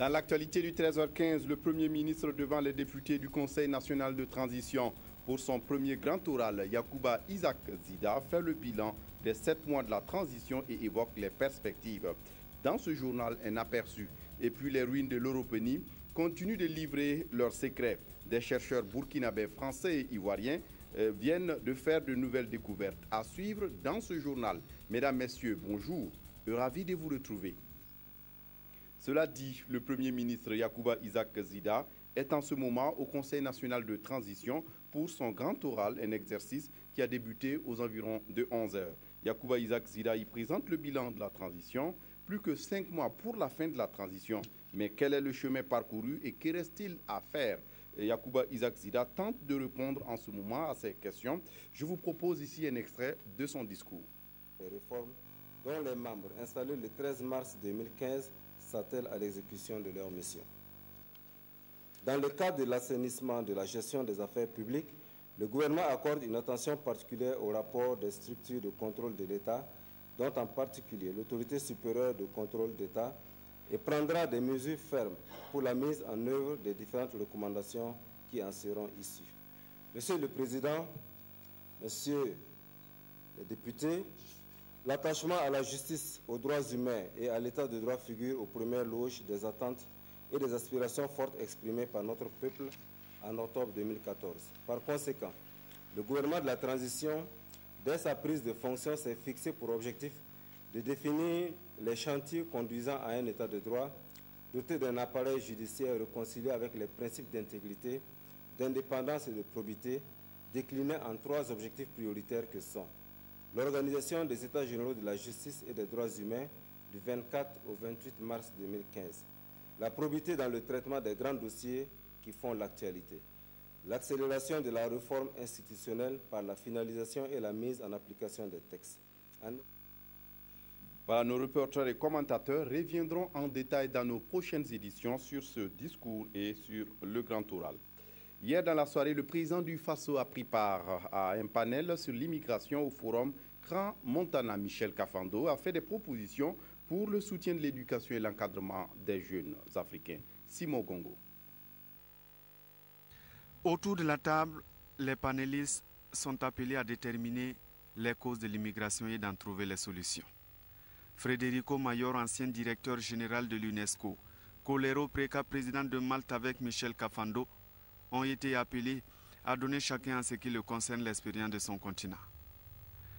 Dans l'actualité du 13h15, le Premier ministre devant les députés du Conseil national de transition pour son premier grand oral, Yacouba Isaac Zida fait le bilan des 7 mois de la transition et évoque les perspectives. Dans ce journal, un aperçu. Et puis les ruines de l'Europénie continuent de livrer leurs secrets. Des chercheurs burkinabés, français et ivoiriens viennent de faire de nouvelles découvertes. À suivre dans ce journal. Mesdames, Messieurs, bonjour. Ravi de vous retrouver. Cela dit, le Premier ministre Yacouba Isaac Zida est en ce moment au Conseil national de transition pour son grand oral, un exercice qui a débuté aux environs de 11 heures. Yacouba Isaac Zida y présente le bilan de la transition, plus que 5 mois pour la fin de la transition. Mais quel est le chemin parcouru et que reste-t-il à faire? Yacouba Isaac Zida tente de répondre en ce moment à ces questions. Je vous propose ici un extrait de son discours. Les réformes dont les membres installés le 13 mars 2015 s'attellent à l'exécution de leur mission. Dans le cadre de l'assainissement de la gestion des affaires publiques, le gouvernement accorde une attention particulière au rapport des structures de contrôle de l'État, dont en particulier l'autorité supérieure de contrôle d'État, et prendra des mesures fermes pour la mise en œuvre des différentes recommandations qui en seront issues. Monsieur le Président, Messieurs les députés, l'attachement à la justice, aux droits humains et à l'état de droit figure aux premières loges des attentes et des aspirations fortes exprimées par notre peuple en octobre 2014. Par conséquent, le gouvernement de la transition, dès sa prise de fonction, s'est fixé pour objectif de définir les chantiers conduisant à un état de droit doté d'un appareil judiciaire réconcilié avec les principes d'intégrité, d'indépendance et de probité, déclinés en 3 objectifs prioritaires que sont l'organisation des États généraux de la justice et des droits humains du 24 au 28 mars 2015, la probité dans le traitement des grands dossiers qui font l'actualité, l'accélération de la réforme institutionnelle par la finalisation et la mise en application des textes. Voilà, nos reporters et commentateurs reviendront en détail dans nos prochaines éditions sur ce discours et sur le grand oral. Hier dans la soirée, le président du FASO a pris part à un panel sur l'immigration au forum Grand Montana. Michel Kafando a fait des propositions pour le soutien de l'éducation et l'encadrement des jeunes africains. Simon Gongo. Autour de la table, les panélistes sont appelés à déterminer les causes de l'immigration et d'en trouver les solutions. Federico Mayor, ancien directeur général de l'UNESCO, Colero Preka, président de Malte avec Michel Kafando, ont été appelés à donner chacun en ce qui le concerne l'expérience de son continent.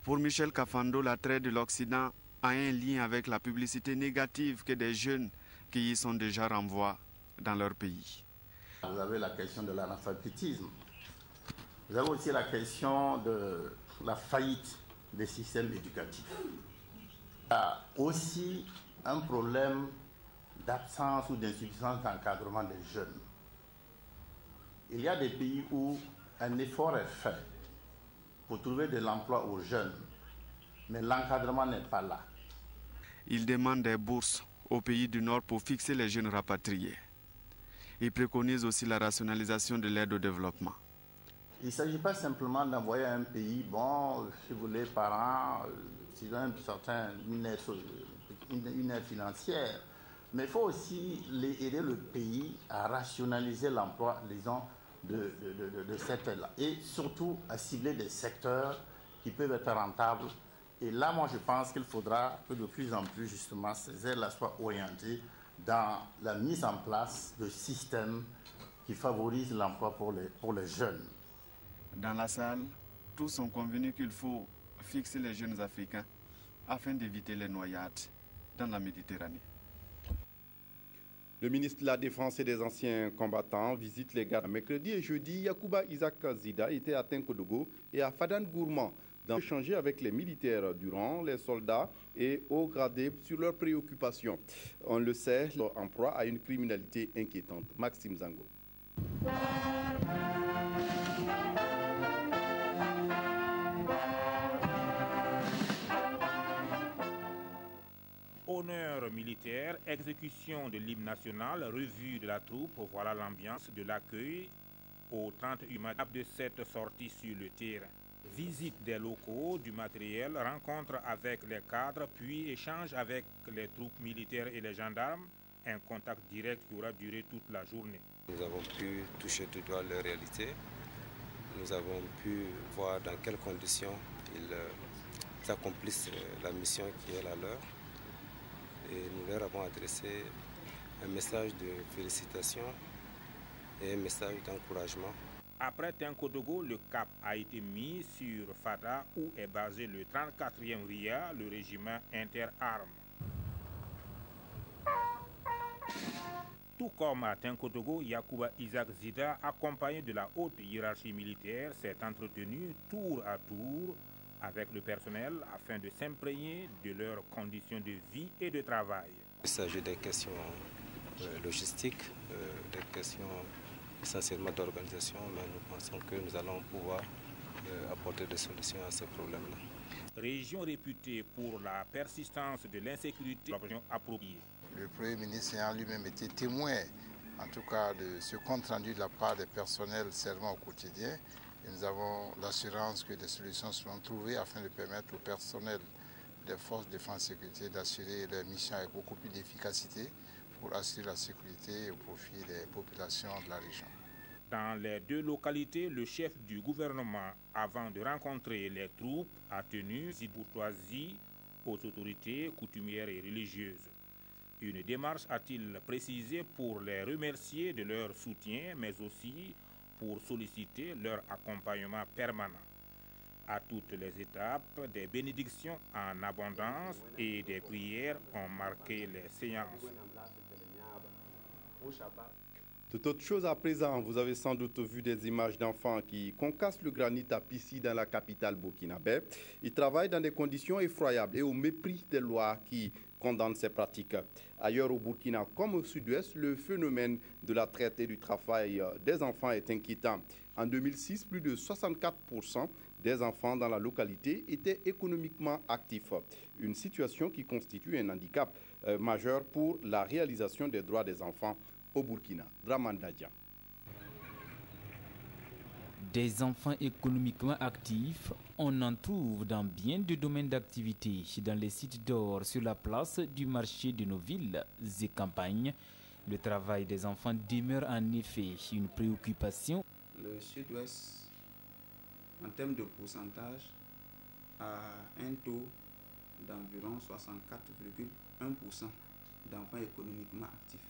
Pour Michel Kafando, l'attrait de l'Occident a un lien avec la publicité négative que des jeunes qui y sont déjà renvoient dans leur pays. Vous avez la question de l'analphabétisme. Vous avez aussi la question de la faillite des systèmes éducatifs. Il y a aussi un problème d'absence ou d'insuffisance d'encadrement des jeunes. Il y a des pays où un effort est fait pour trouver de l'emploi aux jeunes, mais l'encadrement n'est pas là. Il demande des bourses aux pays du Nord pour fixer les jeunes rapatriés. Il préconise aussi la rationalisation de l'aide au développement. Il ne s'agit pas simplement d'envoyer un pays, bon, si vous voulez, par an, s'ils ont une aide financière, mais il faut aussi aider le pays à rationaliser l'emploi, disons, de cette aide-là. Et surtout à cibler des secteurs qui peuvent être rentables. Et là, moi, je pense qu'il faudra que de plus en plus, justement, ces aides-là soient orientées dans la mise en place de systèmes qui favorisent l'emploi pour les jeunes. Dans la salle, tous sont convenus qu'il faut fixer les jeunes africains afin d'éviter les noyades dans la Méditerranée. Le ministre de la Défense et des anciens combattants visite les gardes. Mercredi et jeudi, Yacouba Isaac Zida était à Tenkodogo et à Fadan Gourmand dans échanger avec les militaires du rang, les soldats et hauts gradés sur leurs préoccupations. On le sait, en proie à une criminalité inquiétante. Maxime Zango. Honneur militaire, exécution de l'hymne national, revue de la troupe, voilà l'ambiance de l'accueil au 38 mars de cette sortie sur le terrain. Visite des locaux, du matériel, rencontre avec les cadres, puis échange avec les troupes militaires et les gendarmes. Un contact direct qui aura duré toute la journée. Nous avons pu toucher du doigt leur réalité. Nous avons pu voir dans quelles conditions ils accomplissent la mission qui est la leur. Et nous leur avons adressé un message de félicitations et un message d'encouragement. Après Tenkotogo, le cap a été mis sur Fada où est basé le 34e RIA, le régiment interarmes. Tout comme à Tenkotogo, Yacouba Isaac Zida, accompagné de la haute hiérarchie militaire, s'est entretenu tour à tour avec le personnel afin de s'imprégner de leurs conditions de vie et de travail. Il s'agit des questions logistiques, des questions essentiellement d'organisation, mais nous pensons que nous allons pouvoir apporter des solutions à ces problèmes-là. Région réputée pour la persistance de l'insécurité, l'option appropriée. Le Premier ministre ayant lui-même été témoin, en tout cas, de ce compte rendu de la part des personnels servant au quotidien. Et nous avons l'assurance que des solutions seront trouvées afin de permettre au personnel des forces de défense et sécurité d'assurer leur mission avec beaucoup plus d'efficacité pour assurer la sécurité au profit des populations de la région. Dans les deux localités, le chef du gouvernement, avant de rencontrer les troupes, a tenu une courtoisie aux autorités coutumières et religieuses. Une démarche, a-t-il précisé, pour les remercier de leur soutien, mais aussi pour solliciter leur accompagnement permanent. À toutes les étapes, des bénédictions en abondance et des prières ont marqué les séances. Toute autre chose à présent, vous avez sans doute vu des images d'enfants qui concassent le granit à Pissi dans la capitale burkinabé. Ils travaillent dans des conditions effroyables et au mépris des lois qui condamnent ces pratiques. Ailleurs au Burkina comme au sud-ouest, le phénomène de la traite et du travail des enfants est inquiétant. En 2006, plus de 64% des enfants dans la localité étaient économiquement actifs. Une situation qui constitue un handicap majeur pour la réalisation des droits des enfants au Burkina. Draman Dadja. Des enfants économiquement actifs, on en trouve dans bien de domaines d'activité, dans les sites d'or, sur la place du marché de nos villes et campagnes. Le travail des enfants demeure en effet une préoccupation. Le sud-ouest, en termes de pourcentage, a un taux d'environ 64,1% d'enfants économiquement actifs.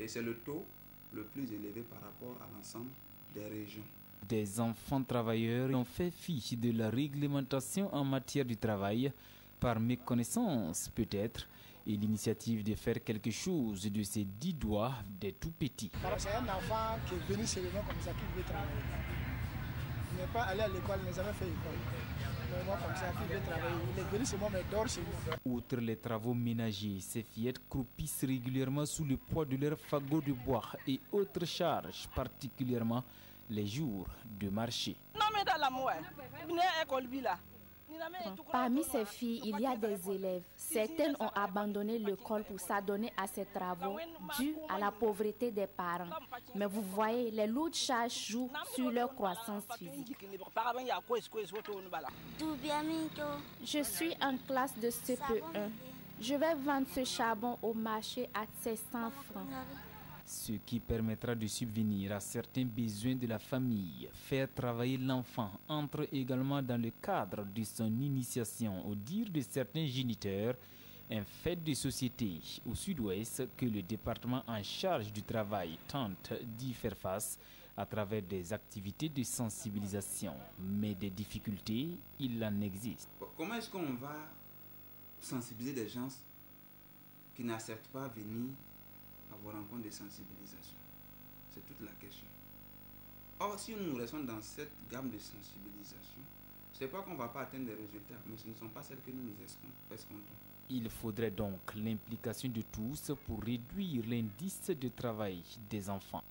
Et c'est le taux le plus élevé par rapport à l'ensemble des régions. Des enfants travailleurs ont fait fi de la réglementation en matière du travail, par méconnaissance peut-être, et l'initiative de faire quelque chose de ces 10 doigts des tout petits. C'est un enfant qui est venu seulement comme ça, qui veut travailler. Il n'est pas allé à l'école, il n'a jamais fait l'école. Comme ça, qui veut travailler. Il est venu seulement, mais dort chez nous. Outre les travaux ménagers, ces fillettes croupissent régulièrement sous le poids de leurs fagots de bois et autres charges, particulièrement les jours de marché. Parmi ces filles, il y a des élèves. Certaines ont abandonné l'école pour s'adonner à ces travaux dus à la pauvreté des parents. Mais vous voyez, les lourdes charges jouent sur leur croissance physique. Je suis en classe de CP1. Je vais vendre ce charbon au marché à 700 francs. Ce qui permettra de subvenir à certains besoins de la famille. Faire travailler l'enfant entre également dans le cadre de son initiation, au dire de certains géniteurs, un fait de société au sud-ouest que le département en charge du travail tente d'y faire face à travers des activités de sensibilisation. Mais des difficultés, il en existe. Comment est-ce qu'on va sensibiliser des gens qui n'acceptent pas venir à vos rencontres de sensibilisation? C'est toute la question. Or, si nous restons dans cette gamme de sensibilisation, ce n'est pas qu'on ne va pas atteindre des résultats, mais ce ne sont pas celles que nous escomptons. Il faudrait donc l'implication de tous pour réduire l'indice de travail des enfants.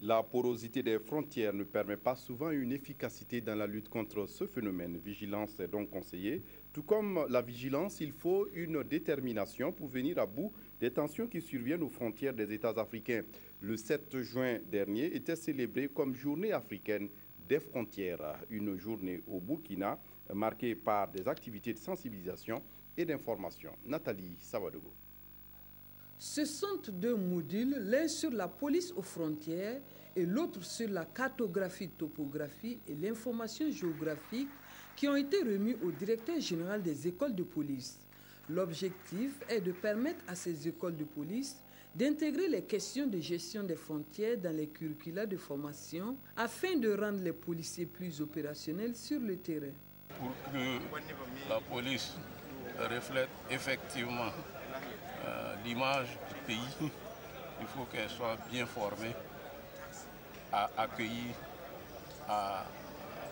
La porosité des frontières ne permet pas souvent une efficacité dans la lutte contre ce phénomène. Vigilance est donc conseillée. Tout comme la vigilance, il faut une détermination pour venir à bout des tensions qui surviennent aux frontières des États africains. Le 7 juin dernier était célébré comme journée africaine des frontières, une journée au Burkina marquée par des activités de sensibilisation et d'information. Nathalie Savadogo. Ce sont deux modules, l'un sur la police aux frontières et l'autre sur la cartographie, topographie et l'information géographique qui ont été remis au directeur général des écoles de police. L'objectif est de permettre à ces écoles de police d'intégrer les questions de gestion des frontières dans les curricula de formation afin de rendre les policiers plus opérationnels sur le terrain. Pour que la police reflète effectivement l'image du pays, il faut qu'elle soit bien formée, à accueillir, à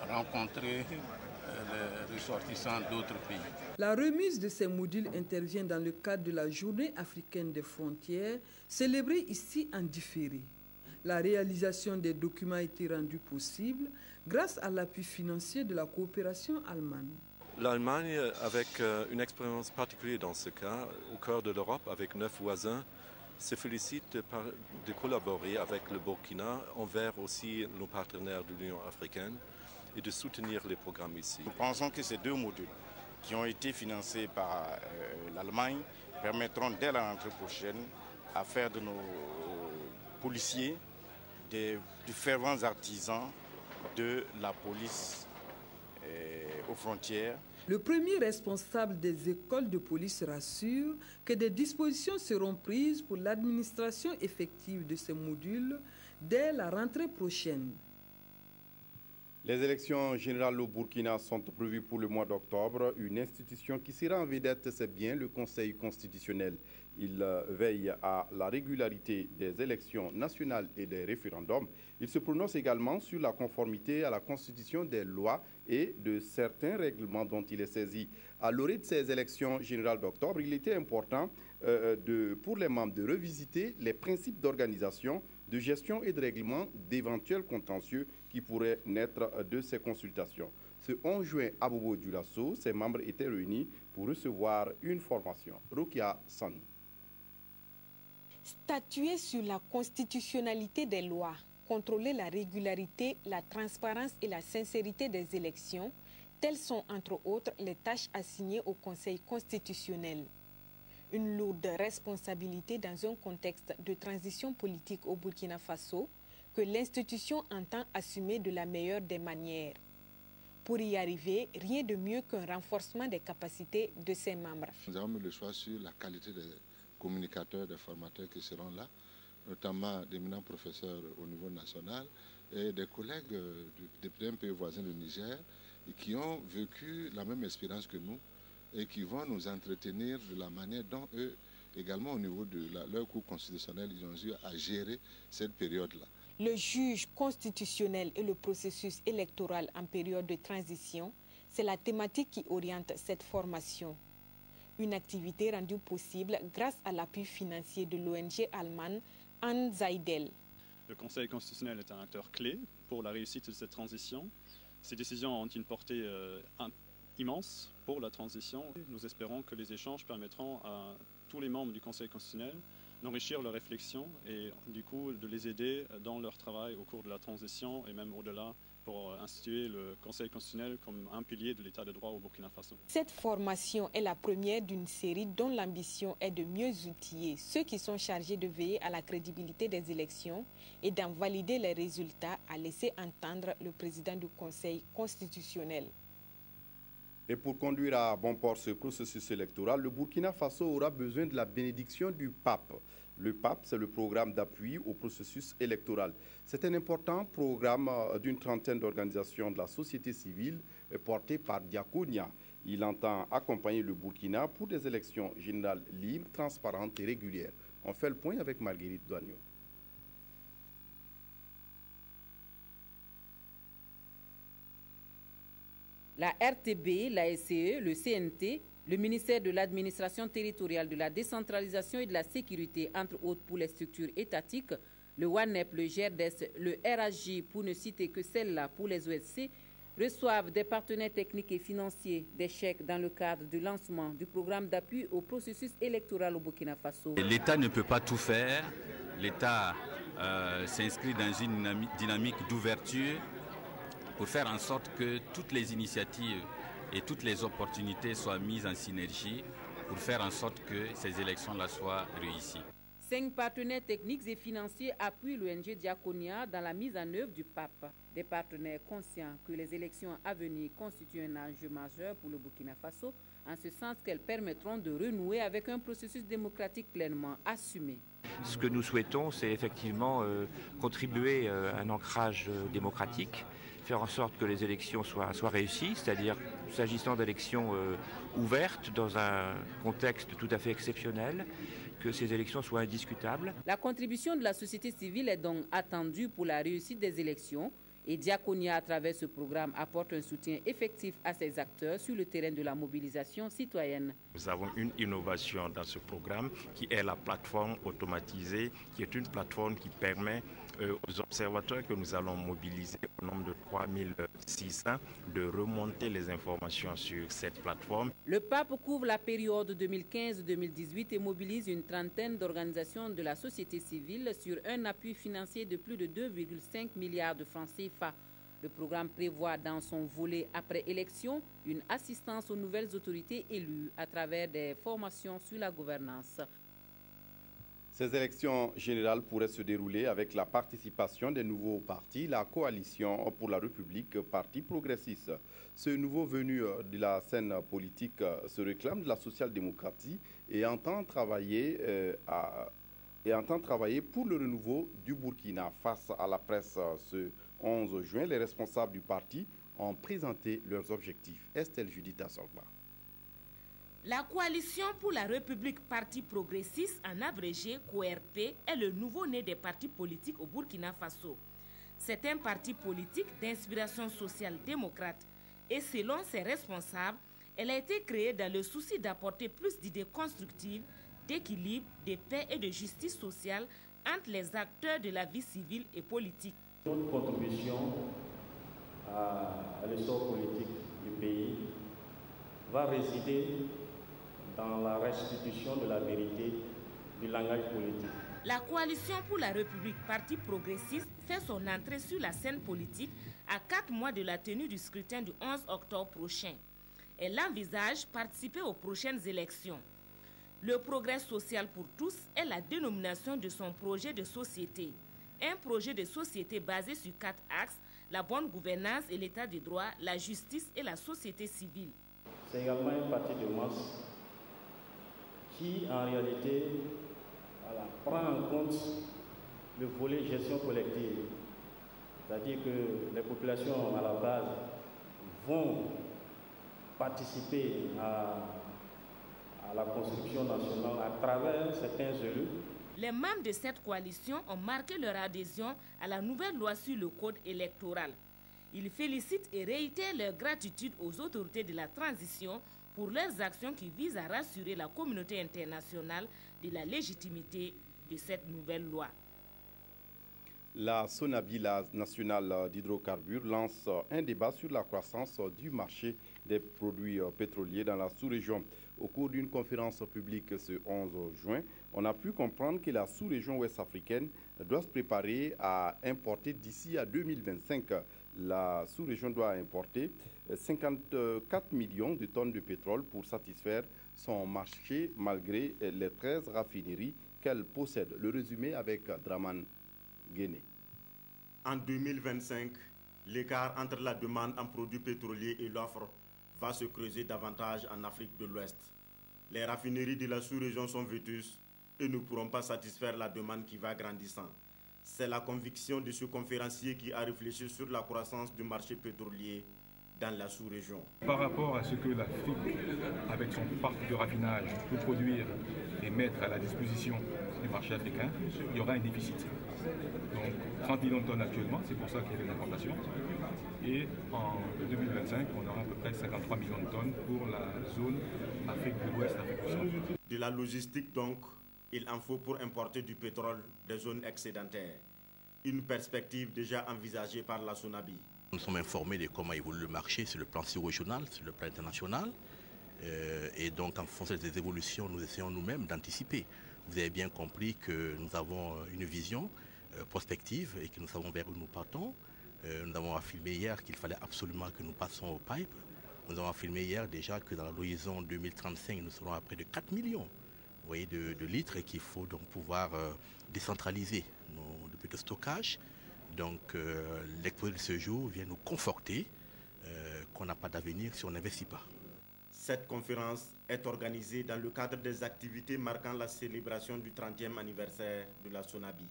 rencontrer les ressortissants d'autres pays. La remise de ces modules intervient dans le cadre de la Journée africaine des frontières, célébrée ici en différé. La réalisation des documents a été rendue possible grâce à l'appui financier de la coopération allemande. L'Allemagne, avec une expérience particulière dans ce cas, au cœur de l'Europe, avec 9 voisins, se félicite de collaborer avec le Burkina envers aussi nos partenaires de l'Union africaine et de soutenir les programmes ici. Nous pensons que ces deux modules qui ont été financés par l'Allemagne permettront dès la rentrée prochaine à faire de nos policiers des fervents artisans de la police aux frontières. Le premier responsable des écoles de police rassure que des dispositions seront prises pour l'administration effective de ces modules dès la rentrée prochaine. Les élections générales au Burkina sont prévues pour le mois d'octobre. Une institution qui sera en vedette, c'est bien le Conseil constitutionnel. Il veille à la régularité des élections nationales et des référendums. Il se prononce également sur la conformité à la Constitution des lois et de certains règlements dont il est saisi. À l'orée de ces élections générales d'octobre, il était important pour les membres de revisiter les principes d'organisation, de gestion et de règlement d'éventuels contentieux qui pourraient naître de ces consultations. Ce 11 juin, à Bobo-Dioulasso, ses membres étaient réunis pour recevoir une formation. Rukia Sanou. Statuer sur la constitutionnalité des lois, contrôler la régularité, la transparence et la sincérité des élections, telles sont entre autres les tâches assignées au Conseil constitutionnel. Une lourde responsabilité dans un contexte de transition politique au Burkina Faso que l'institution entend assumer de la meilleure des manières. Pour y arriver, rien de mieux qu'un renforcement des capacités de ses membres. Nous avons mis le choix sur la qualité des communicateurs, des formateurs qui seront là, notamment d'éminents professeurs au niveau national et des collègues d'un pays voisin du Niger qui ont vécu la même expérience que nous et qui vont nous entretenir de la manière dont eux, également au niveau de leur cours constitutionnel, ils ont eu à gérer cette période-là. Le juge constitutionnel et le processus électoral en période de transition, c'est la thématique qui oriente cette formation. Une activité rendue possible grâce à l'appui financier de l'ONG allemande Anzeidel. Le Conseil constitutionnel est un acteur clé pour la réussite de cette transition. Ces décisions ont une portée immense pour la transition. Nous espérons que les échanges permettront à tous les membres du Conseil constitutionnel d'enrichir leurs réflexions et du coup de les aider dans leur travail au cours de la transition et même au-delà pour instituer le Conseil constitutionnel comme un pilier de l'état de droit au Burkina Faso. Cette formation est la première d'une série dont l'ambition est de mieux outiller ceux qui sont chargés de veiller à la crédibilité des élections et d'en valider les résultats, a laissé entendre le président du Conseil constitutionnel. Et pour conduire à bon port ce processus électoral, le Burkina Faso aura besoin de la bénédiction du pape. Le pape, c'est le programme d'appui au processus électoral. C'est un important programme d'une trentaine d'organisations de la société civile porté par Diakonia. Il entend accompagner le Burkina pour des élections générales libres, transparentes et régulières. On fait le point avec Marguerite Douagneau. La RTB, la SCE, le CNT, le ministère de l'Administration territoriale, de la décentralisation et de la sécurité, entre autres pour les structures étatiques, le WANEP, le GERDES, le RAJ, pour ne citer que celle-là pour les OSC, reçoivent des partenaires techniques et financiers des chèques dans le cadre du lancement du programme d'appui au processus électoral au Burkina Faso. L'État ne peut pas tout faire. L'État s'inscrit dans une dynamique d'ouverture pour faire en sorte que toutes les initiatives et toutes les opportunités soient mises en synergie pour faire en sorte que ces élections-là soient réussies. 5 partenaires techniques et financiers appuient l'ONG Diaconia dans la mise en œuvre du PAP. Des partenaires conscients que les élections à venir constituent un enjeu majeur pour le Burkina Faso, en ce sens qu'elles permettront de renouer avec un processus démocratique pleinement assumé. Ce que nous souhaitons, c'est effectivement contribuer à un ancrage démocratique, faire en sorte que les élections soient réussies, c'est-à-dire s'agissant d'élections ouvertes dans un contexte tout à fait exceptionnel, que ces élections soient indiscutables. La contribution de la société civile est donc attendue pour la réussite des élections et Diaconia, à travers ce programme, apporte un soutien effectif à ses acteurs sur le terrain de la mobilisation citoyenne. Nous avons une innovation dans ce programme qui est la plateforme automatisée, qui est une plateforme qui permet aux observateurs que nous allons mobiliser au nombre de 3600 de remonter les informations sur cette plateforme. Le PAP couvre la période 2015-2018 et mobilise une trentaine d'organisations de la société civile sur un appui financier de plus de 2,5 milliards de francs CFA. Le programme prévoit dans son volet après élection une assistance aux nouvelles autorités élues à travers des formations sur la gouvernance. Ces élections générales pourraient se dérouler avec la participation des nouveaux partis, la coalition pour la République, parti progressiste. Ce nouveau venu de la scène politique se réclame de la social-démocratie et entend travailler pour le renouveau du Burkina. Face à la presse ce 11 juin, les responsables du parti ont présenté leurs objectifs. Estelle Judith Assorba. La coalition pour la République parti progressiste, en abrégé CORP, est le nouveau-né des partis politiques au Burkina Faso. C'est un parti politique d'inspiration social-démocrate et selon ses responsables, elle a été créée dans le souci d'apporter plus d'idées constructives, d'équilibre, de paix et de justice sociale entre les acteurs de la vie civile et politique. Notre contribution à l'essor politique du pays va résider dans la restitution de la vérité du langage politique. La coalition pour la République parti progressiste fait son entrée sur la scène politique à 4 mois de la tenue du scrutin du 11 octobre prochain. Elle envisage participer aux prochaines élections. Le progrès social pour tous est la dénomination de son projet de société. Un projet de société basé sur 4 axes, la bonne gouvernance et l'état de droit, la justice et la société civile. C'est également un parti de masse qui, en réalité, prend en compte le volet gestion collective. C'est-à-dire que les populations à la base vont participer à la construction nationale à travers certains élus. Les membres de cette coalition ont marqué leur adhésion à la nouvelle loi sur le code électoral. Ils félicitent et réitèrent leur gratitude aux autorités de la transition pour leurs actions qui visent à rassurer la communauté internationale de la légitimité de cette nouvelle loi. La SONABI, la nationale d'hydrocarbures, lance un débat sur la croissance du marché des produits pétroliers dans la sous-région. Au cours d'une conférence publique ce 11 juin, on a pu comprendre que la sous-région ouest-africaine doit se préparer à importer d'ici à 2025. La sous-région doit importer 54 millions de tonnes de pétrole pour satisfaire son marché malgré les 13 raffineries qu'elle possède. Le résumé avec Draman Guéné. En 2025, l'écart entre la demande en produits pétroliers et l'offre va se creuser davantage en Afrique de l'Ouest. Les raffineries de la sous-région sont vétustes et ne pourront pas satisfaire la demande qui va grandissant. C'est la conviction de ce conférencier qui a réfléchi sur la croissance du marché pétrolier dans la sous-région. Par rapport à ce que l'Afrique, avec son parc de raffinage, peut produire et mettre à la disposition du marché africain, il y aura un déficit. Donc 30 millions de tonnes actuellement, c'est pour ça qu'il y a des importations. Et en 2025, on aura à peu près 53 millions de tonnes pour la zone Afrique de l'Ouest, Afrique du Centre. De la logistique donc, il en faut pour importer du pétrole des zones excédentaires. Une perspective déjà envisagée par la SONABI. Nous sommes informés de comment évolue le marché sur le plan sous-régional, sur le plan international. Et donc, en fonction de ces évolutions, nous essayons nous-mêmes d'anticiper. Vous avez bien compris que nous avons une vision prospective et que nous savons vers où nous partons. Nous avons affirmé hier qu'il fallait absolument que nous passions au pipe. Nous avons affirmé hier déjà que dans l'horizon 2035, nous serons à près de 4 millions de litres et qu'il faut donc pouvoir décentraliser nos dépôts de stockage. Donc l'exposé de ce jour vient nous conforter qu'on n'a pas d'avenir si on n'investit pas. Cette conférence est organisée dans le cadre des activités marquant la célébration du 30e anniversaire de la SONABI.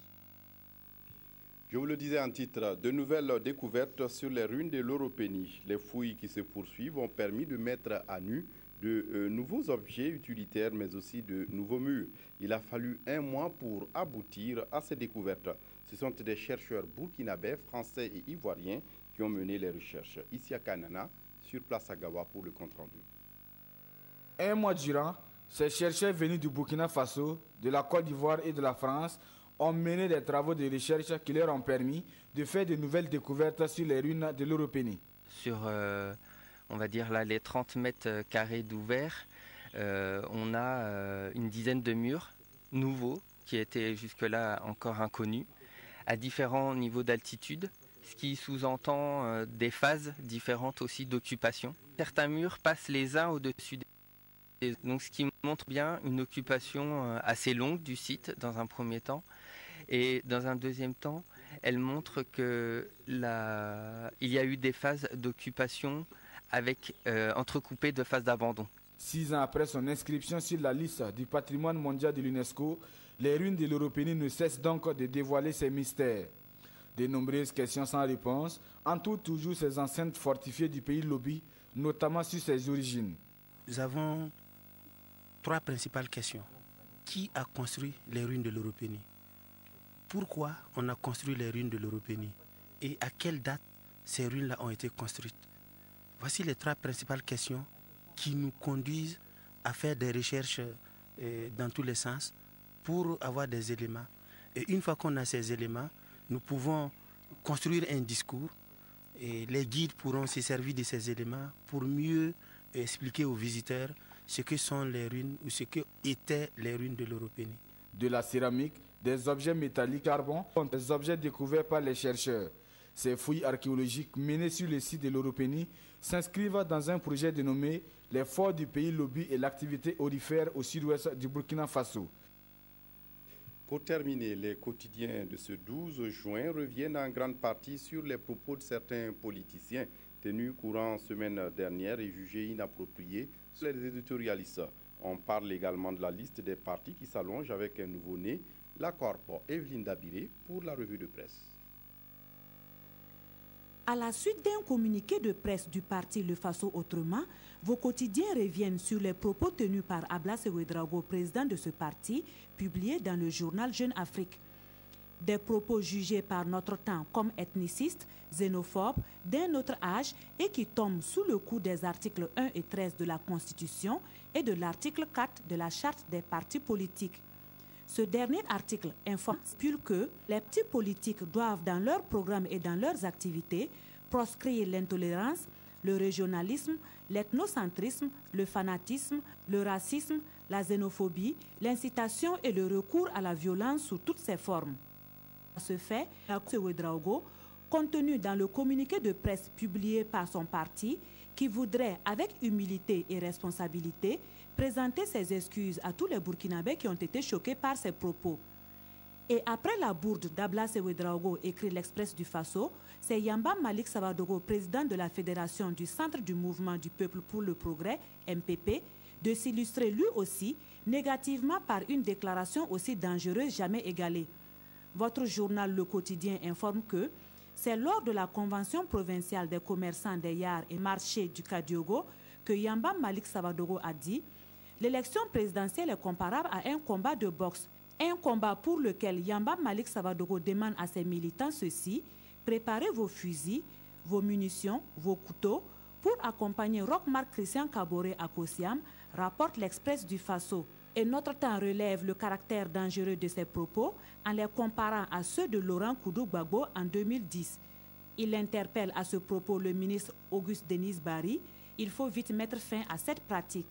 Je vous le disais en titre, de nouvelles découvertes sur les ruines de l'Europénie. Les fouilles qui se poursuivent ont permis de mettre à nu de nouveaux objets utilitaires, mais aussi de nouveaux murs. Il a fallu 1 mois pour aboutir à ces découvertes. Ce sont des chercheurs burkinabés, français et ivoiriens qui ont mené les recherches. Ici à Kanana, sur place à Gawa pour le compte-rendu. 1 mois durant, ces chercheurs venus du Burkina Faso, de la Côte d'Ivoire et de la France ont mené des travaux de recherche qui leur ont permis de faire de nouvelles découvertes sur les ruines de l'Europénie. Sur, on va dire là, les 30 mètres carrés d'ouvert, on a une dizaine de murs nouveaux qui étaient jusque-là encore inconnus, à différents niveaux d'altitude, ce qui sous-entend des phases différentes aussi d'occupation. Certains murs passent les uns au-dessus des autres, donc ce qui montre bien une occupation assez longue du site dans un premier temps. Et dans un deuxième temps, elle montre qu'il y a eu des phases d'occupation avec entrecoupées de phases d'abandon. 6 ans après son inscription sur la liste du patrimoine mondial de l'UNESCO, les ruines de l'Europénie ne cessent donc de dévoiler ses mystères. De nombreuses questions sans réponse entourent toujours ces enceintes fortifiées du pays Lobi, notamment sur ses origines. Nous avons 3 principales questions. Qui a construit les ruines de l'Europénie? Pourquoi on a construit les ruines de l'Europénie? Et à quelle date ces ruines-là ont été construites? Voici les 3 principales questions qui nous conduisent à faire des recherches dans tous les sens pour avoir des éléments. Et une fois qu'on a ces éléments, nous pouvons construire un discours et les guides pourront se servir de ces éléments pour mieux expliquer aux visiteurs ce que sont les ruines ou ce que étaient les ruines de l'Europénie. De la céramique, des objets métalliques carbone sont des objets découverts par les chercheurs. Ces fouilles archéologiques menées sur le site de l'Europénie s'inscrivent dans un projet dénommé les forts du pays Lobi et l'activité aurifère au sud-ouest du Burkina Faso. Pour terminer, les quotidiens de ce 12 juin reviennent en grande partie sur les propos de certains politiciens tenus courant semaine dernière et jugés inappropriés sur les éditorialistes. On parle également de la liste des partis qui s'allonge avec un nouveau-né, la Corpo. Evelyne Dabiré pour la revue de presse. À la suite d'un communiqué de presse du parti Le Faso Autrement, vos quotidiens reviennent sur les propos tenus par Ablasse Ouedraogo, président de ce parti, publiés dans le journal Jeune Afrique. Des propos jugés par notre temps comme ethnicistes, xénophobes, d'un autre âge et qui tombent sous le coup des articles 1 et 13 de la Constitution et de l'article 4 de la Charte des partis politiques. Ce dernier article informe que les partis politiques doivent, dans leurs programmes et dans leurs activités, proscrire l'intolérance, le régionalisme, l'ethnocentrisme, le fanatisme, le racisme, la xénophobie, l'incitation et le recours à la violence sous toutes ses formes. À ce fait, Ouedraogo, contenu dans le communiqué de presse publié par son parti, qui voudrait, avec humilité et responsabilité, présenter ses excuses à tous les Burkinabés qui ont été choqués par ses propos. Et après la bourde d'Ablasse Ouedraogo, écrit l'Express du Faso, c'est Yamba Malik Savadogo, président de la Fédération du Centre du Mouvement du Peuple pour le Progrès, MPP, de s'illustrer lui aussi négativement par une déclaration aussi dangereuse jamais égalée. Votre journal Le Quotidien informe que c'est lors de la convention provinciale des commerçants des Yards et marchés du Kadiogo que Yamba Malik Savadogo a dit « L'élection présidentielle est comparable à un combat de boxe, un combat pour lequel Yamba Malik Savadogo demande à ses militants ceci, préparez vos fusils, vos munitions, vos couteaux pour accompagner Roch-Marc Christian Kaboré à Kosiam, rapporte l'Express du Faso. Et notre temps relève le caractère dangereux de ses propos en les comparant à ceux de Laurent Koudou-Gbagbo en 2010. Il interpelle à ce propos le ministre Auguste Denis Barry. Il faut vite mettre fin à cette pratique.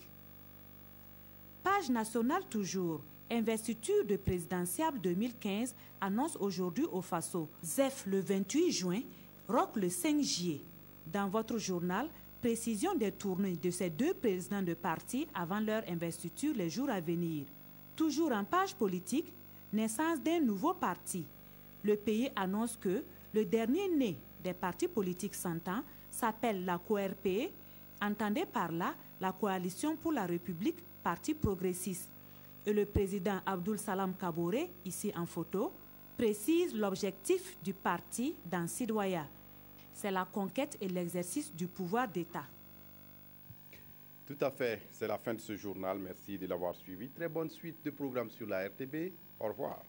Page nationale toujours. Investiture de présidentiable 2015 annonce aujourd'hui au Faso. ZEF le 28 juin, ROC le 5 juillet. Dans votre journal, Précision des tournées de ces deux présidents de parti avant leur investiture les jours à venir. Toujours en page politique, naissance d'un nouveau parti. Le pays annonce que le dernier né des partis politiques 100 ans s'appelle la CORP, entendez par là la Coalition pour la République, parti progressiste. Et le président Abdoul Salam Kaboré, ici en photo, précise l'objectif du parti dans Sidoya. C'est la conquête et l'exercice du pouvoir d'État. Tout à fait, c'est la fin de ce journal. Merci de l'avoir suivi. Très bonne suite de programmes sur la RTB. Au revoir.